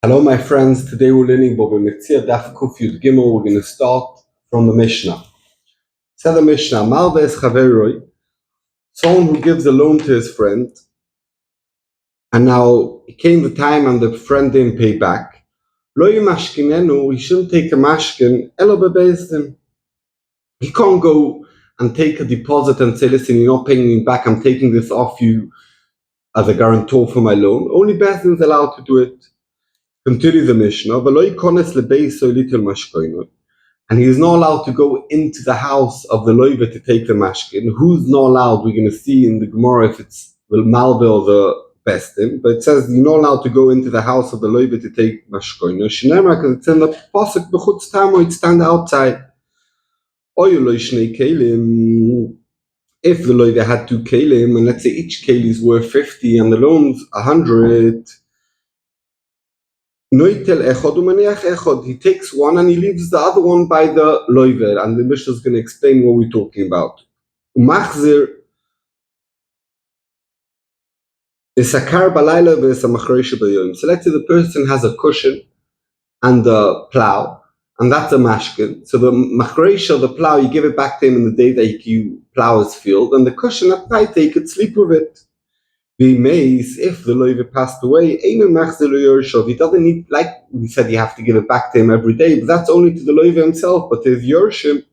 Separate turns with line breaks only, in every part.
Hello, my friends. Today we're learning Mציעא Daf Gimel. We're going to start from the Mishnah. Said the Mishnah, Malves Chaveroi, someone who gives a loan to his friend, and now it came the time and the friend didn't pay back. Lo yimashkinenu, he shouldn't take a mashkin, elo bebezdin. He can't go and take a deposit and say, listen, you're not paying me back, I'm taking this off you as a guarantor for my loan. Only Bezdin is allowed to do it. Continue the Mishnah, and he is not allowed to go into the house of the loiva to take the mashkin. Who's not allowed? We're going to see in the Gemara if it's the malve or the bestin, but it says you're not allowed to go into the house of the loiva to take mashkin. Shnema, because it's in the pasuk b'chutz tamo, it stand outside. If the loiva had two kelim, and let's say each keli is worth 50 and the loan's 100. He takes one and he leaves the other one by the loiver, and the Mishnah is going to explain what we're talking about. So let's say the person has a cushion and a plow, and that's a mashkin. So the machreisha, the plow, you give it back to him in the day that you plow his field, and the cushion at night he could sleep with it. If the loiva passed away, he doesn't need, like we said, you have to give it back to him every day, but that's only to the loiva himself. But to his yorshim,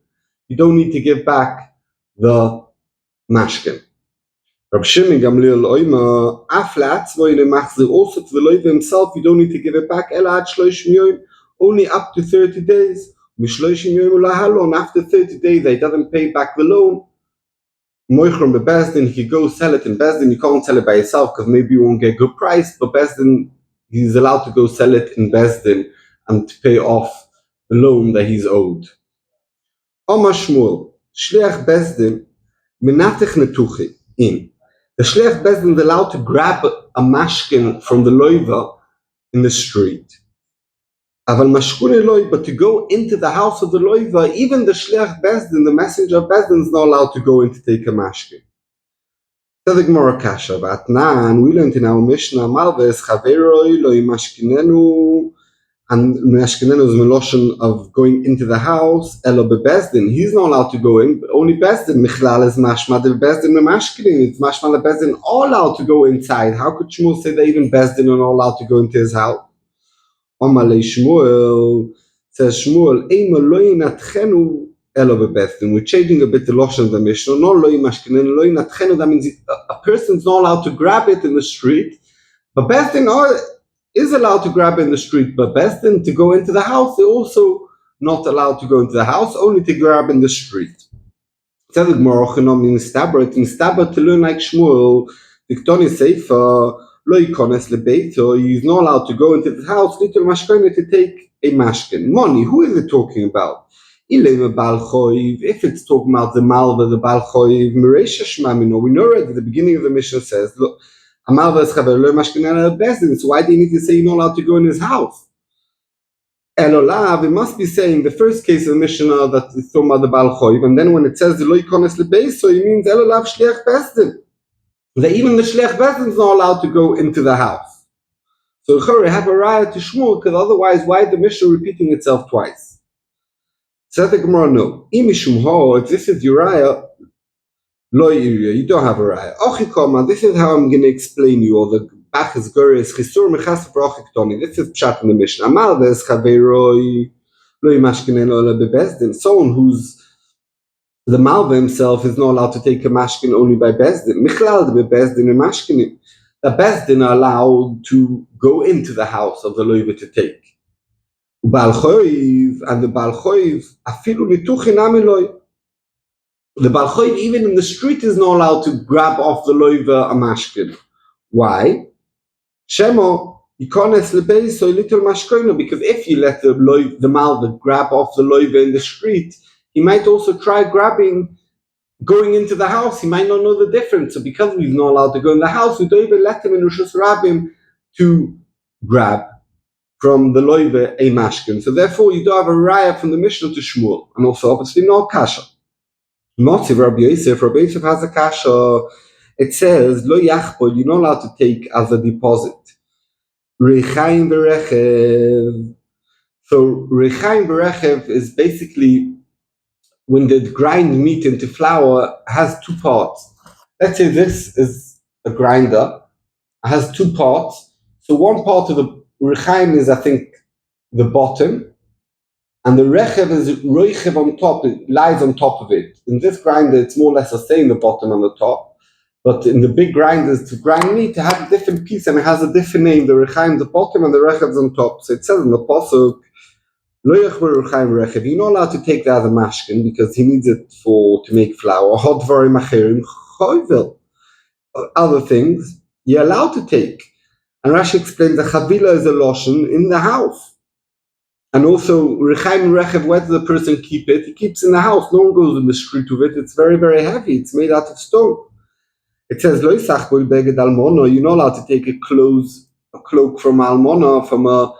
you don't need to give back the mashkin. Rab Shimon Gamliel Oima, also to the loiva himself, you don't need to give it back, only up to 30 days. After 30 days, he doesn't pay back the loan. Moichron bebezdin, he could go sell it in Bezdin. You can't sell it by yourself because maybe you won't get a good price, but Bezdin, he's allowed to go sell it in Bezdin and to pay off the loan that he's owed. Omar Shmuel, Shliach Bezdin, Minatich Netuchi, in. The Shliach Bezdin is allowed to grab a mashkin from the loiva in the street. But to go into the house of the loiva, even the shliach bezdin, the messenger of bezdin, is not allowed to go in to take a mashkin. So the Gemara kasha, and we learned in our Mishnah, Malves chaveroi lo yimashkinenu, and mashkinenu is meloshon of going into the house. Elo bebezdin, he's not allowed to go in, but only bezdin. Michlal is mashma de bezdin memashkinin. It's mashma de bezdin all allowed to go inside. How could Shmuel say that even bezdin are not allowed to go into his house? Amalei Shmuel, says Shmuel, we're changing a bit the lotion of the Mishnah. That means a person's not allowed to grab it in the street, but Bezdin is allowed to grab it in the street, but Bezdin to go into the house, they're also not allowed to go into the house, only to grab in the street. Says the Gemara, in Stabbat to learn like Shmuel, Diktoni Seifa, he's not allowed to go into the house to take a mashkin. Money, who is it talking about? If it's talking about the malva, the bal choiv, we know already the beginning of the Mishnah says, look, a malva is chaver mashkin al bezdin. So why do you need to say you're not allowed to go in his house? Elolav, it must be saying the first case of the Mishnah that is talking about the bal choiv, and then when it says lo yikones lebeis, so it means elolav shliach bezdin. That even the shliach bezdin is not allowed to go into the house. So we have a raya to Shmuel, because otherwise, why is the Mishnah repeating itself twice? Said the Gemara, no. If this is your raya, lo iriya, you don't have a raya. Ochikoma, this is how I'm going to explain you, or the bachas gores chisur mechas for ochiktoni. This is pshat in the Mishnah. Amal des chaveroi lo yimashkinen ola bebezdin. Someone who's the malva himself is not allowed to take a mashkin only by bezdin. Michlal de bezdin and mashkinim. The bezdin are allowed to go into the house of the loiva to take. Bal choiv, and the bal choiv afilu nituchin amiloy. The bal choiv even in the street is not allowed to grab off the loiva a mashkin. Why? Shemo yikones lebeis so little mashkoino, because if you let the malva grab off the loiva in the street, he might also try going into the house. He might not know the difference. So because he's not allowed to go in the house, we don't even let him in Rishus Rabbim to grab from the loive a mashkin. So therefore, you don't have a raya from the Mishnah to Shmuel. And also, obviously, not kasha. Not if Rabbi Yosef has a kasha. It says, lo yachbod, you're not allowed to take as a deposit. Rechaim Berechev. So Rechaim Berechev is basically when they grind meat into flour, has two parts. Let's say this is a grinder, it has two parts. So one part of the Rechaim is, I think, the bottom, and the Rechev is Roichev on top, it lies on top of it. In this grinder, it's more or less the same, the bottom and the top. But in the big grinders, to grind meat, it has a different piece and it has a different name. The Rechaim the bottom and the Rechev's on top. So it says in the Pasuk, you're not allowed to take that as a mashkin because he needs it to make flour. Other things, you're allowed to take. And Rashi explains that Chavila is a lotion in the house. And also, Rechaim Rechev, where does the person keep it? He keeps it in the house. No one goes in the street with it. It's very, very heavy. It's made out of stone. It says, Lo yisachbol beged almona. You're not allowed to take a cloak from almona, from a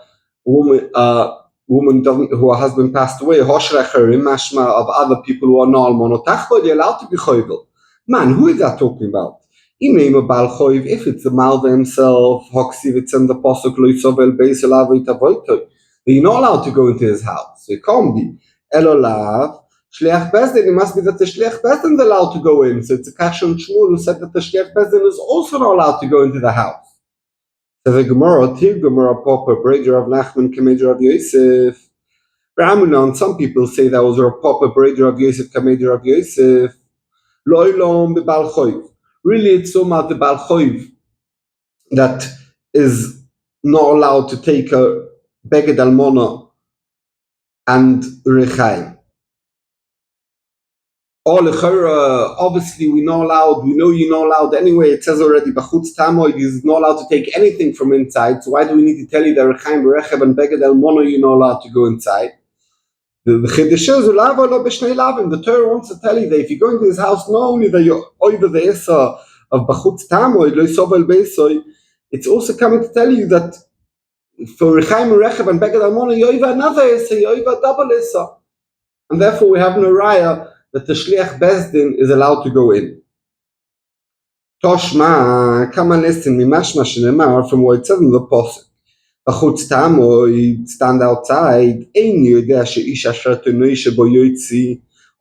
woman who her husband passed away. Hoshrecherim, mashma of other people who are not almona. Tachbol, you're allowed to be choivel. Man, who is that talking about? If it's the Malva himself, Hoksiv, it's in the Pasuk, Lo yisovel beis elav v'itavoitoi. You're not allowed to go into his house. So it can't be. Elolav, Shliach Bezdin, it must be that the Shliach Bezdin is allowed to go in. So it's a Kash on Shmuel who said that the Shliach Bezdin is also not allowed to go into the house. So the Gemara, Tir Gemara, Papa, Breder of Nachman, Kameder of Yosef. Ramunan, some people say that was a Papa, Breder of Yosef, Kameder of Yosef. Loilom b'Bal Choiv. Really, it's so much the Bal Choiv that is not allowed to take a Beged Almona and Rechaim. Obviously we know you're not allowed anyway. It says already, Bachutz Tamoid is not allowed to take anything from inside. So why do we need to tell you that Rechaim, Berechev, and Beged Almona you're not allowed to go inside? The Chiddush is the Torah wants to tell you that if you go into his house, not only that you're over the Issa of Bachutz Tamoid, Lo Yisovel Beisoy, it's also coming to tell you that for Rechaim, Rechev, and Beged Almona, you're over another Issa, you're over a double Issa. And therefore we have no raya that the Shliach Bezdin is allowed to go in. Toshma, come and listen, Mimashma Shenemar, from what it says in the Pasuk. Bachutz Tamoid, stand outside.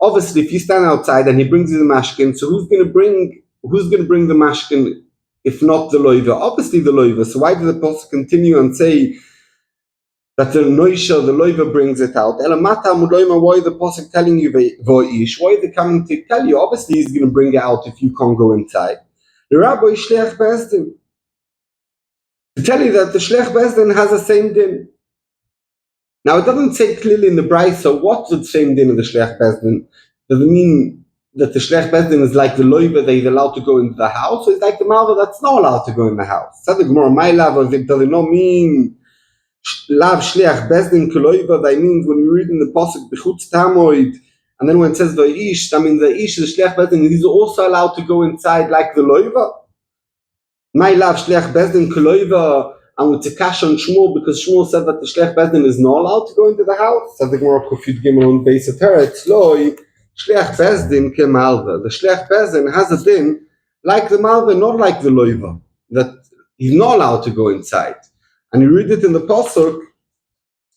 Obviously, if you stand outside and he brings you the mashkin, so who's going to bring the mashkin if not the loiva? Obviously the loiva. So why did the Pasuk continue and say that the noisha, the loiva brings it out? Why is the Pasuk telling you voish? Why are they coming to tell you? Obviously he's going to bring it out if you can't go inside. The Rabbi Shliach Bezdin, to tell you that the Shliach Bezdin has the same din. Now it doesn't say clearly in the Brayso, so what's the same din of the Shliach Bezdin? Does it mean that the Shliach Bezdin is like the loiva that he's allowed to go into the house, or is like the malva that's not allowed to go in the house? Said the Gemara, my love, does it not mean lav Shliach Bezdin koloiva? That means when you read in the Pasuk Bechutz Tamoid, and then when it says Vayish, that means the Ish, the Shliach Bezdin, he's also allowed to go inside like the loiva. My love Shliach Bezdin koloiva, and with the Kash on Shmuel, because Shmuel said that the Shliach Bezdin is not allowed to go into the house. Said the Gemara Kufid Gimel on Beis Teretz Loi Shliach Bezdin ke Malva. The Shliach Bezdin has a din like the Malva, not like the loiva, that he's not allowed to go inside. And you read it in the Pasuk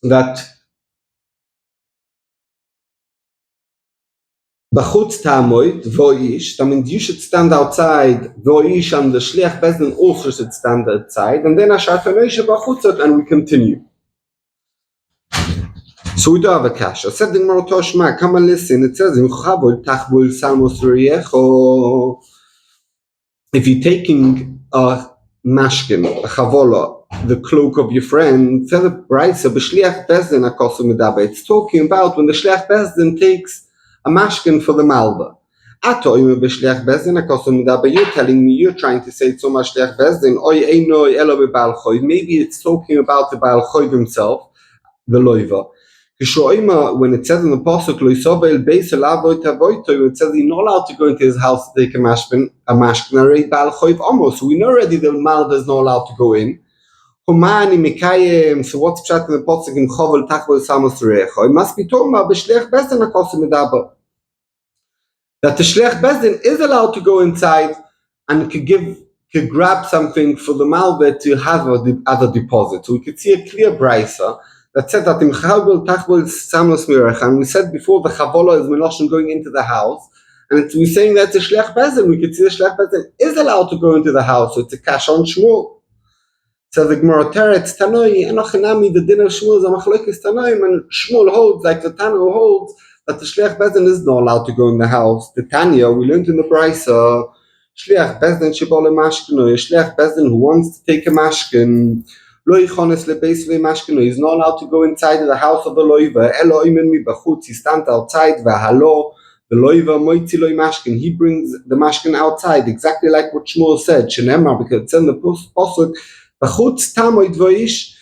that Bachutz Tamoid, Voish, that means you should stand outside, Voish, and the Shliach Bezdin also should stand outside, and then Ashatonesha Bachutzot, and we continue. So we do have a kasha. Said the Gemara Toshma, come and listen. It says in Chavol Tachbul Samos Reyecho. If you're taking a mashkin, a chavola, the cloak of your friend, said the Brayso B'Shliach Bezdin Akosu Medaba. It's talking about when the Shliach Bezdin takes a mashkin for the malva. You're telling me, you're trying to say so much Shliach Bezdin. Maybe it's talking about the Baal Choiv himself, the loiva. When it says in the Pasuk, it says he's not allowed to go into his house to take a mashkin, so we know already the malva is not allowed to go in. So what's chat in the Pasuk in Chavol Tachbol Samos Reyecho? It must be talking about B'Shliach Bezdin Akosu Medaba, that the Shliach Bezdin is allowed to go inside and could could grab something for the malveh to have as a deposit. So we could see a clear brisa that said that and we said before the chavola is meloshin going into the house, and we're saying that the shliach bezin, we could see the shliach bezin is allowed to go into the house, so it's a kash on Shmuel. So the Gemara teretz tanoi enochinami, the din of Shmuel is a machlokes tanoim, and Shmuel holds like the Tana holds that the shliach bezin is not allowed to go in the house. The Tanya we learned in the brisa. Shliach Bezdin Shibole Mashkino, a Shliach Bezdin who wants to take a mashkin, Lo Yichones LeBeis Mashkino, he's not allowed to go inside of the house of the Loiva, Elo Imen Mi Bachutz, he stands outside, Vahalo, the Loiva Moitzi Loi Mashkin, he brings the mashkin outside, exactly like what Shmuel said, Shenemar, because it's in the Posuk, Bachutz Tamoid Voish,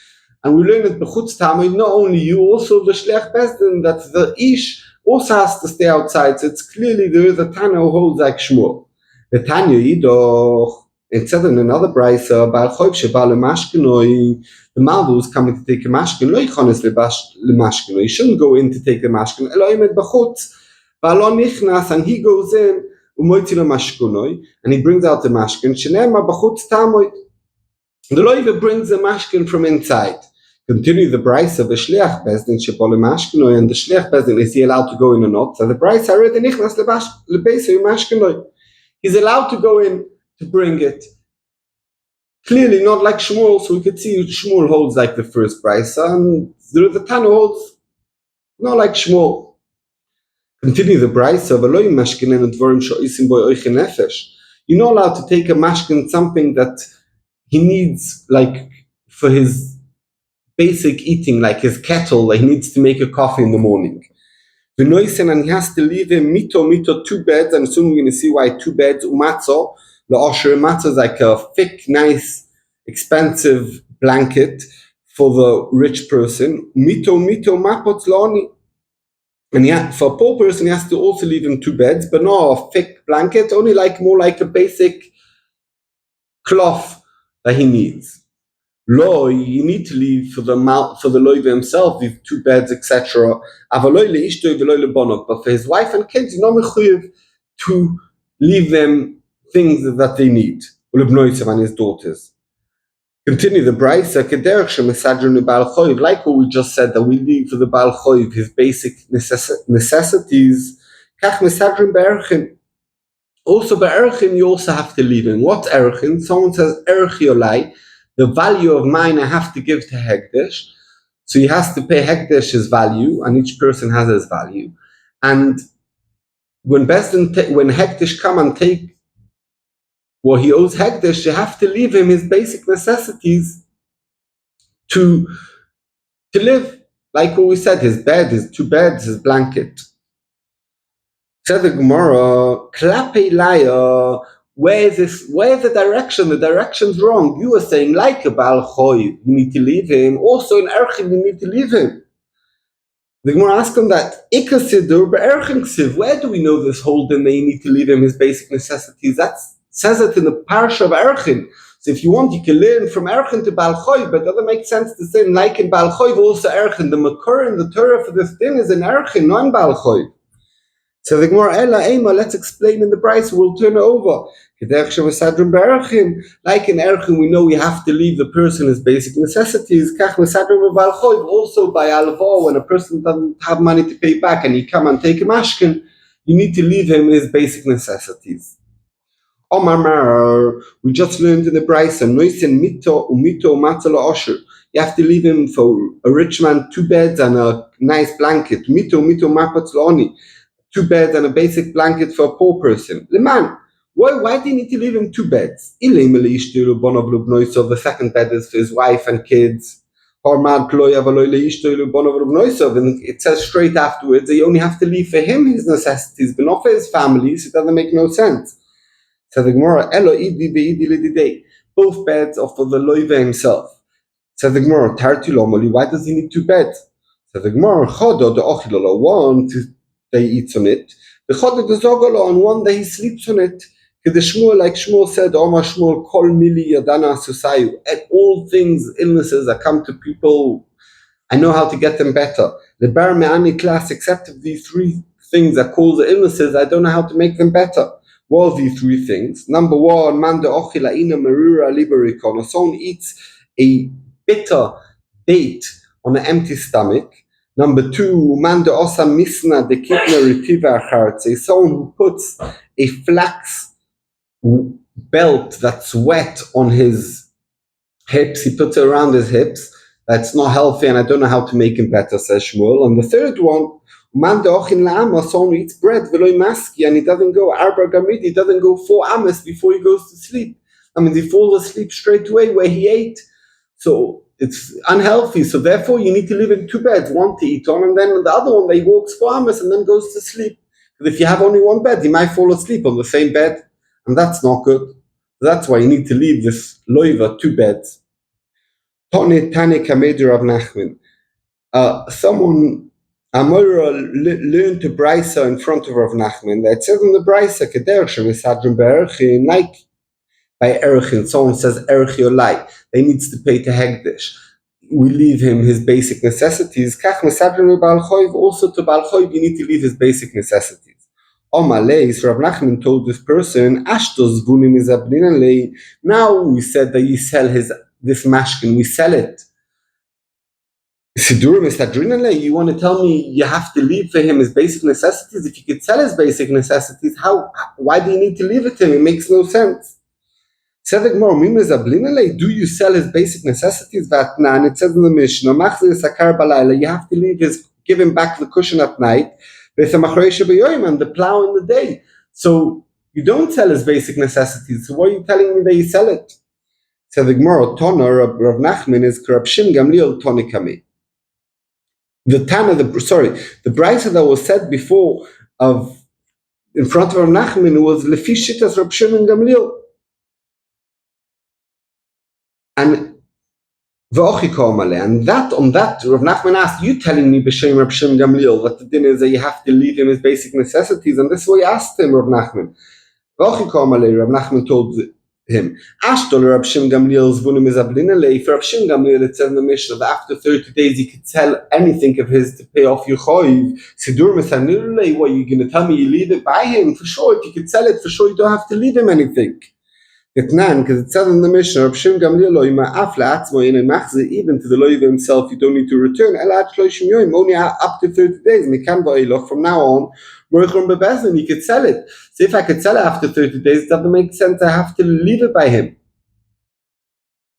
and we learn that Bachutz Tamoid, not only you, also the Shliach Bezdin, that the Ish also has to stay outside, so it's clearly there is a Tana who holds like Shmuel. The Tanya Yidoch, it said in another brisa, Bal Choyv Sheba LeMashkinoi, the Malva who's coming to take a mashkin, Lo Yichones LeMashkinoi, he shouldn't go in to take a mashkin, Elo Imed Bachutz, V'alo Nichnas, and he goes in, Umoitzi LeMashkinoi, and he brings out the mashkin, Shenema Bachutz Tamoid. The Loiva brings the mashkin from inside. Continue the brisa, the Shliach Bezdin Sheba LeMashkinoi, and the Shliach Bezdin, is he allowed to go in or not? So the brisa already Nichnas LeBeis Mashkinoi. He's allowed to go in to bring it. Clearly not like Shmuel, so we could see Shmuel holds like the first brisa, and the Tana holds not like Shmuel. Continue the brisa, V'lo mashkinen and dvorim sho'isim bo oichen nefesh. You're not allowed to take a mashkin, something that he needs like for his basic eating, like his kettle, like he needs to make a coffee in the morning. And he has to leave him mito, 2 beds, and soon we're going to see why 2 beds, umatzo, the osher matzo is like a thick, nice, expensive blanket for the rich person, mito, mapot laoni. And for a poor person, he has to also leave him 2 beds, but not a thick blanket, only like more like a basic cloth that he needs. Lo, you need to leave for the loiva himself, leave 2 beds, etc. But for his wife and kids, you're not mechuyev to leave them things that they need. And his daughters. Continue the brisa, like what we just said, that we leave for the Baal Choiv his basic necessities. Also, by Erchin, you also have to leave him. What's Erchin? Someone says Erchiolai. The value of mine I have to give to Hekdesh. So he has to pay Hekdesh his value, and each person has his value. And when Hekdesh come and take what he owes Hekdesh, you have to leave him his basic necessities to live. Like what we said, his bed, his 2 beds, his blanket. Said the Gemara, Klape Laya, where's the direction? The direction's wrong. You were saying like a Baal Choy, you need to leave him. Also in Erchim, you need to leave him. The Gemara asked him that, where do we know this whole din that you need to leave him his basic necessities? That says it in the parsha of Erchim. So if you want, you can learn from Erchim to Baal Choy, but it doesn't make sense to say like in Baal Choy, also Erchim. The Makor in the Torah for this din is in Erchim, not in Baal Choy. So the Gemara, let's explain in the brisa, we'll turn it over. Like in Erchim, we know we have to leave the person his basic necessities. Also by Alva, when a person doesn't have money to pay back and you come and take a mashkin, you need to leave him his basic necessities. We just learned in the brisa, you have to leave him for a rich man 2 beds and a nice blanket. 2 beds and a basic blanket for a poor person. Leman, why do you need to leave him 2 beds? The 2nd bed is for his wife and kids. And it says straight afterwards that you only have to leave for him his necessities, but not for his family, so it doesn't make no sense. So the Gemara, both beds are for the loiva himself. So the Gemara, why does he need 2 beds? So the Gemara, one that he eats on it, the Chodot the Zogolo on one that he sleeps on it. Like Shmuel said, Shmuel kol mili yadana susayu. At all things, illnesses that come to people, I know how to get them better. The bar me'ani class, except of these 3 things that cause the illnesses, I don't know how to make them better. What are these three things? Number one, man de ochila ina merura liberikon. Someone eats a bitter date on an empty stomach. Number two, man de osa misna de kitna retiva achartze. Someone who puts a flax belt that's wet on his hips, he puts it around his hips. That's not healthy, and I don't know how to make him better, says Shmuel. And the third one, man de'ochin la'ama, someone eats bread, veloy maski, and he doesn't go arba gamid, he doesn't go 4 amas before he goes to sleep. I mean, he falls asleep straight away where he ate. So it's unhealthy. So therefore, you need to live in 2 beds, one to eat on, and then the other one that he walks 4 amas and then goes to sleep. Because if you have only 1 bed, he might fall asleep on the same bed, and that's not good. That's why you need to leave this loiva 2 beds. Someone, Amora learned to brisa in front of Rav Nachman. That says in the brisa, like by Erchin, someone says Erchi Olai, they needs to pay to Hegdish. We leave him his basic necessities. Also to Baal Choiv, you need to leave his basic necessities. Omaleis, Rav Nachman told this person, Ashtos vunim is abninalei. Now we said that you sell this mashkin, we sell it. Sidurim is adrenaline. You want to tell me you have to leave for him his basic necessities? If you could sell his basic necessities, why do you need to leave it to him? It makes no sense. Do you sell his basic necessities? And it says in the Mishnah, you have to give him back the cushion at night, and the plow in the day. So you don't sell his basic necessities. So why are you telling me that you sell it? So the Gemara, Rav Nachman is Rab Shim Gamliel Tonikami. The brisa that was said before in front of Rav Nachman was Lefi Shitas Rab Shimon Gamliel. And that on that Rav Nachman asked, you telling me b'shem Rab Shimon Gamliel that the din is that you have to leave him his basic necessities, and this is what he asked him, Rav Nachman. Rav Nachman told him, Ashtol Rab Shimon Gamliel zvunim is ablinalei. For Rab Shimon Gamliel, it says in the Mishnah that after 30 days you could sell anything of his to pay off your choiv. Sidur mesanilei, what, you going to tell me you leave it by him? For sure, if you could sell it, for sure you don't have to leave him anything. Because it says in the Mishnah, Rab Shimon Gamliel even to the loiv himself, you don't need to return. Only up to 30 days. From now on, you could sell it. So if I could sell it after 30 days, it doesn't make sense. I have to leave it by him.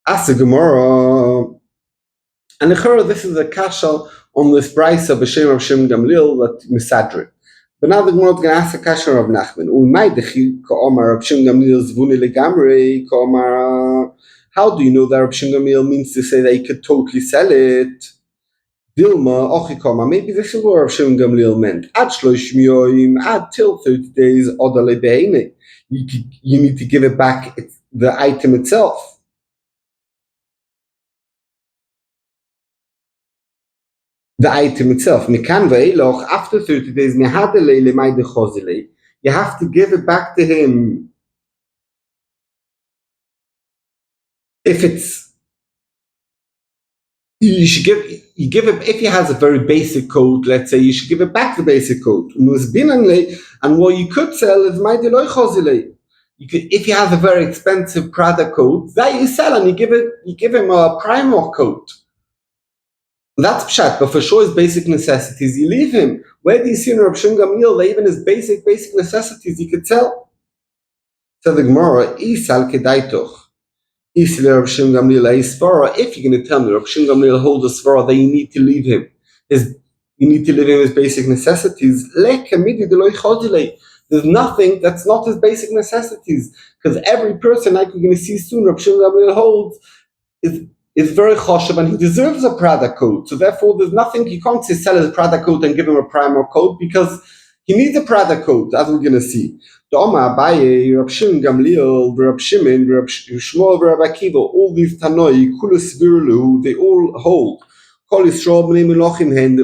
Ask the Gemara. And this is a kasha on this brisa b'shem Rav Shimon Gamliel that misadri. But now the Gemara is going to ask a kasha of Nachman. How do you know that Rav Shimon Gamliel means to say that he could totally sell it? Dilma ochikoma. Maybe this is what Rav Shimon Gamliel meant. Add till 30 days. You need to give it back, the item itself. The item itself. After 30 days, you have to give it back to him. If you give it, if he has a very basic coat, let's say, you should give it back the basic coat. And what you could sell is if he has a very expensive Prada coat, that you sell and you give him a primer coat. That's pshat, but for sure his basic necessities you leave him. Where do you see in Rab Shimon Gamliel that even his basic necessities he could sell? So the Gemara, Isal kedaitoch. If you're going to tell me Rab Shimon Gamliel holds a svara that you need to leave him his basic necessities, there's nothing that's not his basic necessities, because every person, like we're going to see soon, Rab Shimon Gamliel holds is very choshev and he deserves a Prada coat. So therefore, there's nothing, you can't say sell his Prada coat and give him a primer coat, because he needs a Prada coat, as we're going to see. Abaye, Rab Shimon Gamliel, Rab Shimon, Rab Shmuel, Rab Akiva, all these Tanoi, Kulus Virulu, they all hold. Kol Yisrael b'nei Melochim hen,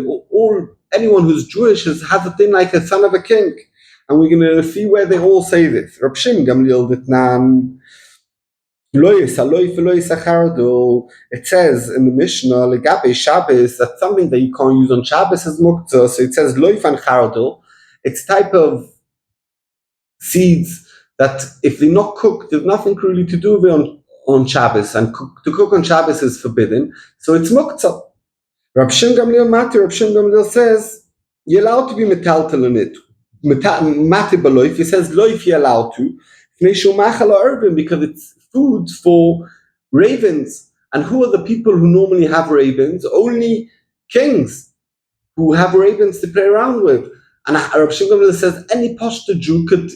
anyone who's Jewish has a thing like a son of a king. And we're going to see where they all say this. Rab Shimon Gamliel ditnan, it says in the Mishnah, Legabe Shabbos, that's something that you can't use on Shabbos as muktzah. So it says loif and chardel. It's type of seeds that if they're not cooked, there's nothing really to do with on Shabbos, and to cook on Shabbos is forbidden, so it's muktzah. Rab Shimon Gamliel says you're allowed to be metaltal in it. Mati b'loif, he says loif you're allowed to, because it's food for ravens. And who are the people who normally have ravens? Only kings who have ravens to play around with. And Rab Shimon Gamliel says any Pashto Jew could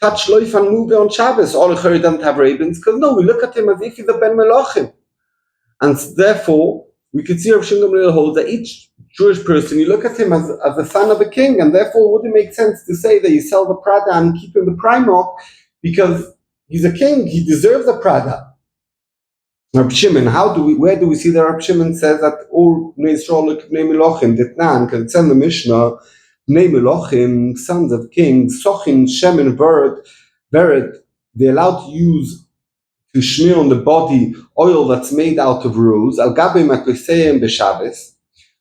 touch loif and move on Shabbos. All Chari doesn't have ravens, because no, we look at him as if he's a ben melachim. And therefore, we could see Rav Shimon Gamliel holds that each Jewish person, you look at him as the son of a king, and therefore would it make sense to say that you sell the Prada and keep him the Primark, because he's a king, he deserves a Prada. Rab Shimon, where do we see that Rab Shimon says that all Bnei Yisrael look at Bnei Melochim, Ditnan, because it's in the Mishnah, Bnei Melochim, sons of kings, Sochin, Shemin, Vered, they're allowed to use to smear on the body oil that's made out of rose, al gabe makoseiim b'Shabbos,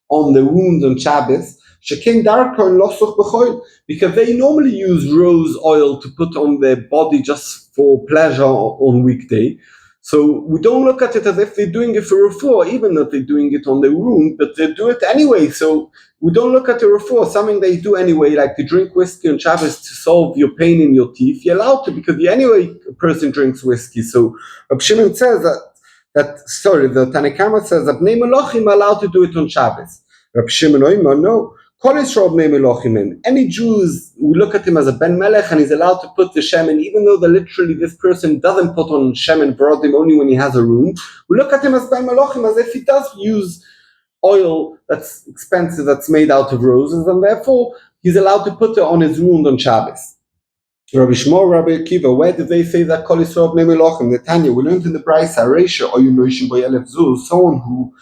on the wounds on Shabbos, shekin darkon losuch b'choil, because they normally use rose oil to put on their body just for pleasure on weekday. So we don't look at it as if they're doing it for refuah, even though they're doing it on their wound, but they do it anyway. So we don't look at the refuah, something they do anyway, like to drink whiskey on Shabbos to solve your pain in your teeth. You're allowed to, because anyway a person drinks whiskey. So Rab Shimon says the Tanna Kama says that Bnei Melochim are allowed to do it on Shabbos. Rab Shimon Oimer, no. Kol Yisrael Bnei Melochim. Any Jews, we look at him as a Ben Melech, and he's allowed to put the shemen, even though literally this person doesn't put on shemen brodim only when he has a room. We look at him as Ben Melochim, as if he does use oil that's expensive, that's made out of roses, and therefore he's allowed to put it on his wound on Shabbos. Rabbi Shmuel, Rabbi Akiva, where did they say that Kol Yisrael Bnei Melochim? The Tanya, we learned in the Brisa, Aryeh, Oyu Noishim Boyelef Zuz, someone who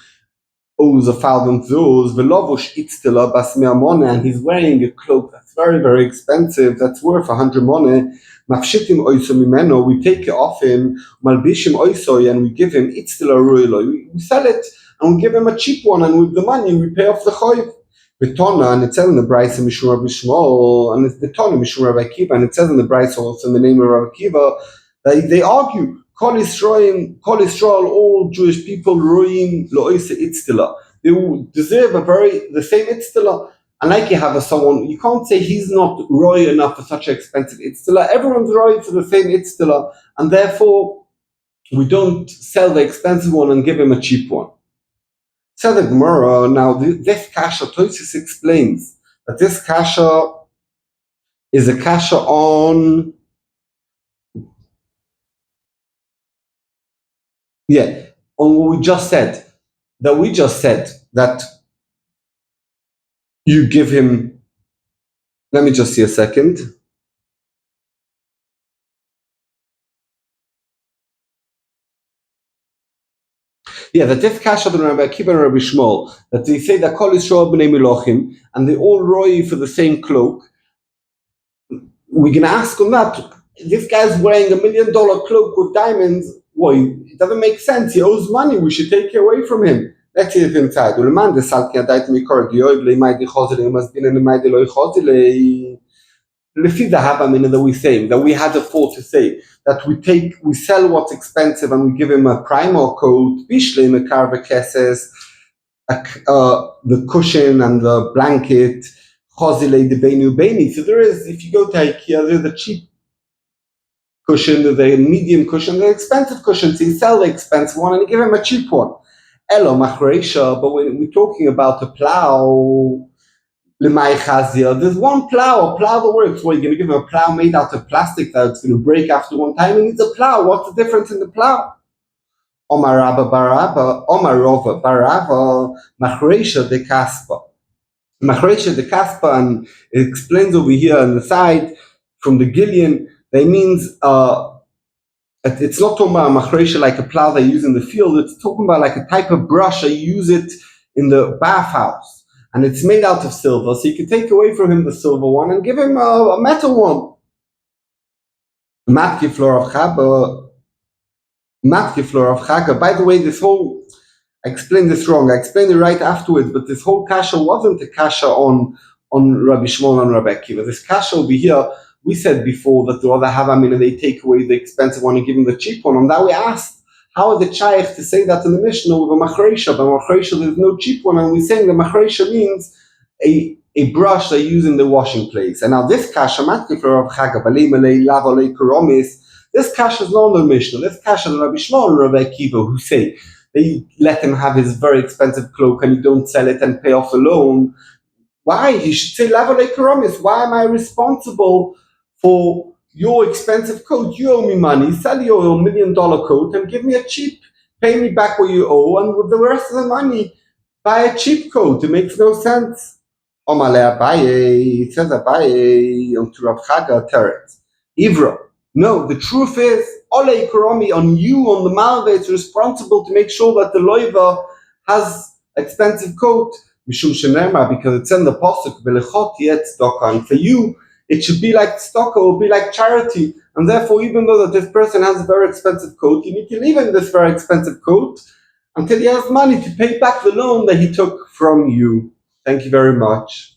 owes 1,000 zuz, velovush itztela bas mea moneh, and he's wearing a cloak that's very, very expensive, that's worth 100 moneh. Mafshitim oiso mimeno, we take it off him, malbishim oisoi, and we give him itztela ruiloi. We sell it, and we give him a cheap one, and with the money we pay off the choiv. Betona, and it says in the Brisa Mishum Rabbi Shmuel, and it's Betona Mishum Rabbi Akiva, and it says in the Brisa also in the name of Rabbi Akiva, that they argue, Kol Yisrael, all Jewish people, roim lo'oise itztila. They deserve the same itztila. And like you have someone, you can't say he's not roy enough for such an expensive itztila. Everyone's roy for the same itztila, and therefore we don't sell the expensive one and give him a cheap one. So the Gemara, now this kasha, Tosis explains that this kasha is a kasha on what we just said, that you give him, let me just see a second. That this kasha ben Rabbi Akiva and Rabbi Shmuel, that they say that Kol Yisrael b'nei Melochim, and they all roy for the same cloak. We're going to ask on that, this guy's wearing $1 million cloak with diamonds. Why? It doesn't make sense. He owes money. We should take it away from him. Let's see it inside. That we're saying, that we had a thought to say, that we sell what's expensive and we give him a Primark coat, the cushion and the blanket, so there is, if you go to IKEA, there's a cheap cushion, there's a medium cushion, there's expensive cushions, so you sell the expensive one and you give him a cheap one. But when we're talking about a plow, there's one plow, a plow that works. Well, you're going to give him a plow made out of plastic that's going to break after one time. He needs a plow. What's the difference in the plow? Omar Rava Barava, Machresha de Kaspa. Machresha de Kaspa, and it explains over here on the side from the Gillian, that means it's not talking about a machresha like a plow they use in the field. It's talking about like a type of brush that you use it in the bathhouse. And it's made out of silver, so you can take away from him the silver one and give him a metal one. Matki floor of Chaga. By the way, I explained this wrong. I explained it right afterwards, but this whole kasha wasn't a kasha on Rabbi Shmuel and Rabbi Akiva. This kasha over here we said before that the other Havamin and they take away the expensive one and give him the cheap one. And now we asked, how is it shaykh to say that in the Mishnah with a machresha? But machresha there's no cheap one, and we're saying the machresha means a brush they use in the washing place. And now this kasha, matki for Rav Chaga, balei malei lava lei kuromis, this kasha is not in the Mishnah. This kasha is Rabbi Shmuel and Rabbi Akiva who say they let him have his very expensive cloak and you don't sell it and pay off the loan. Why? He should say lava lei kuromis. Why am I responsible for your expensive coat? You owe me money. Sell your $1 million coat and give me a cheap. Pay me back what you owe, and with the rest of the money, buy a cheap coat. It makes no sense. Omale Abaye, says Abaye, on Rav Chaga Teretz. Ivra. No, the truth is, Olei Kuromi, on you, on the Malve, it's responsible to make sure that the loiva has expensive coat. Mishum Shenema, because it's in the Pasuk, Velechot yet tzedakah. And for you, it should be like tzedakah, or be like charity. And therefore, even though that this person has a very expensive coat, you need to leave him this very expensive coat until he has money to pay back the loan that he took from you. Thank you very much.